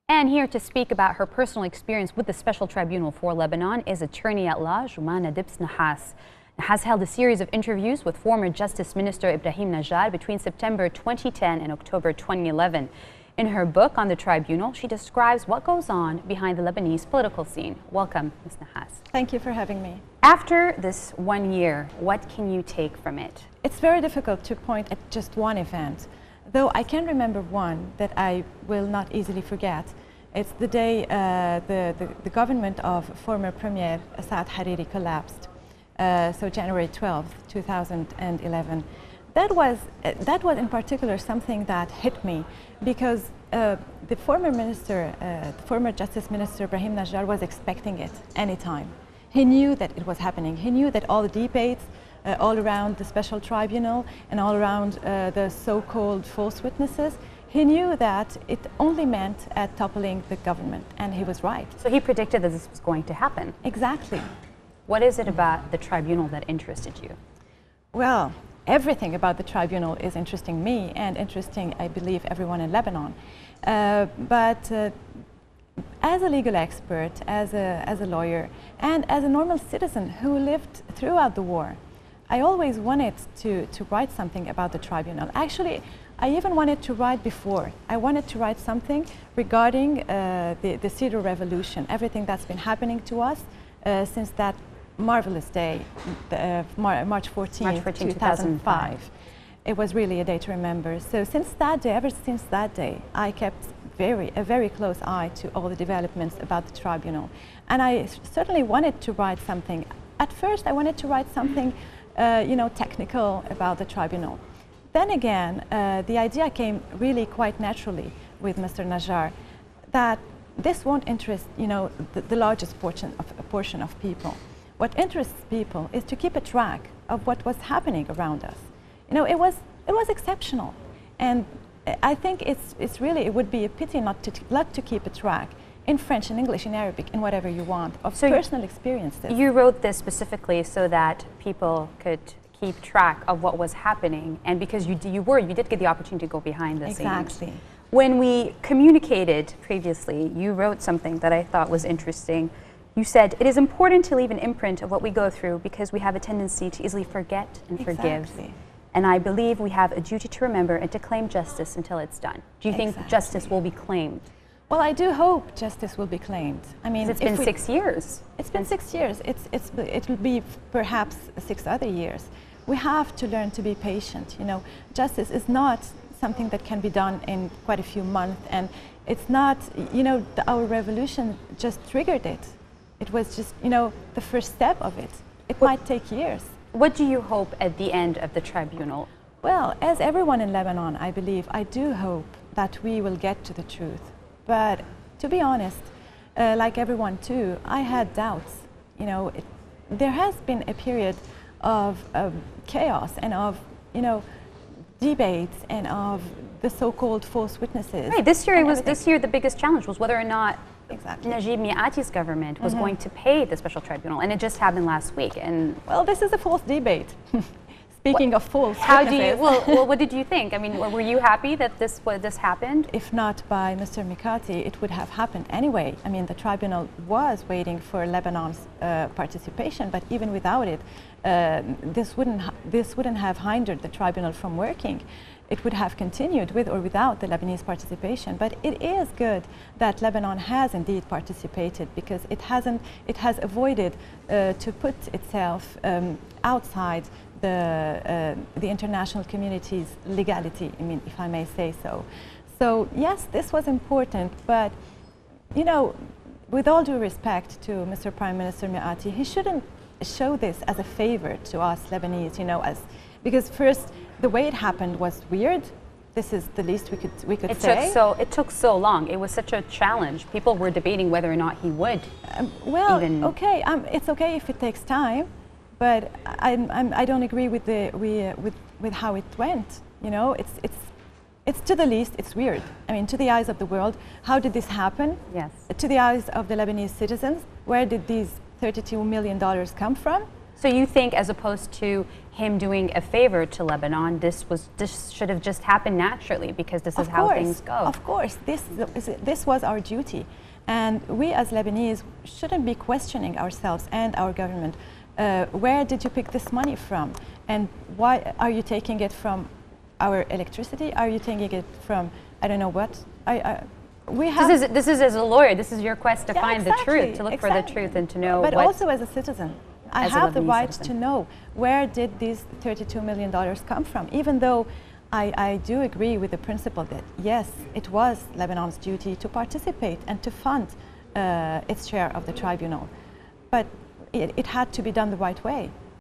And here to speak about her personal experience with the Special Tribunal for Lebanon is attorney at law Joumana Nahas. Has held a series of interviews with former Justice Minister Ibrahim Najjar between September 2010 and October 2011. In her book on the tribunal, she describes what goes on behind the Lebanese political scene. Welcome, Ms. Nahas. Thank you for having me. After this 1 year, what can you take from it? It's very difficult to point at just one event, though I can remember one that I will not easily forget. It's the day the government of former Premier Hariri collapsed. So January 12th, 2011. That was in particular something that hit me because the former Justice Minister Ibrahim Najjar was expecting it anytime. He knew that it was happening. He knew that all the debates all around the special tribunal and all around the so-called false witnesses, he knew that it only meant toppling the government, and he was right. So he predicted that this was going to happen. Exactly. What is it about the tribunal that interested you? Well, everything about the tribunal is interesting me and interesting, I believe, everyone in Lebanon. But as a legal expert, as a lawyer, and as a normal citizen who lived throughout the war, I always wanted to write something about the tribunal. Actually, I even wanted to write before. I wanted to write something regarding the Syro Revolution, everything that's been happening to us since that marvelous day, March 14, 2005. It was really a day to remember. So since that day, ever since that day, I kept a very close eye to all the developments about the tribunal. And I certainly wanted to write something. At first, I wanted to write something technical about the tribunal. Then again, the idea came really quite naturally with Mr. Najjar that this won't interest, the largest portion of people. What interests people is to keep a track of what was happening around us. It was exceptional, and I think it would be a pity not to keep a track in French, in English, in Arabic, in whatever you want, of personal experiences. You wrote this specifically so that people could keep track of what was happening, and because you did get the opportunity to go behind the scenes. Exactly. When we communicated previously, you wrote something that I thought was interesting. You said, "It is important to leave an imprint of what we go through because we have a tendency to easily forget and forgive. And I believe we have a duty to remember and to claim justice until it's done." Do you think justice will be claimed? Well, I do hope justice will be claimed. I mean, it's been 6 years. It's been 6 years. It will be perhaps 6 other years. We have to learn to be patient. Justice is not something that can be done in quite a few months, and it's not. Our revolution just triggered it. It was just, the first step of it. It might take years. What do you hope at the end of the tribunal? Well, as everyone in Lebanon, I believe, I do hope that we will get to the truth. But to be honest, like everyone too, I had doubts. There has been a period of chaos and of, debates and of the so-called false witnesses. Right. This year the biggest challenge was whether or not Exactly. Najib Miati's government was going to pay the special tribunal, and it just happened last week. And well, this is a false debate. Speaking of false how witnesses. do you? Well, what did you think? I mean, were you happy that this happened? If not by Mr. Mikati, it would have happened anyway. I mean, the tribunal was waiting for Lebanon's participation, but even without it, this wouldn't have hindered the tribunal from working. It would have continued with or without the Lebanese participation. But it is good that Lebanon has indeed participated, because it has avoided to put itself outside the international community's legality, I mean, if I may say so. So yes, this was important, but with all due respect to Mr. Prime Minister Miati, he shouldn't show this as a favor to us Lebanese, because first, the way it happened was weird. This is the least we could say. It took so long. It was such a challenge. People were debating whether or not he would. Okay, it's okay if it takes time, but I don't agree with how it went. It's to the least, it's weird. I mean, to the eyes of the world, how did this happen? Yes. To the eyes of the Lebanese citizens, where did these $32 million come from? So you think, as opposed to him doing a favor to Lebanon, this should have just happened naturally, because this is how things go? Of course, this was our duty, and we as Lebanese shouldn't be questioning ourselves and our government. Where did you pick this money from, and why are you taking it from our electricity? Are you taking it from I don't know what? We have. This is as a lawyer. This is your quest to find exactly, the truth, to look for the truth, and to know. But also as a citizen. I have the right to know where did these $32 million come from, even though I do agree with the principle that, yes, it was Lebanon's duty to participate and to fund its share of the tribunal. But it had to be done the right way.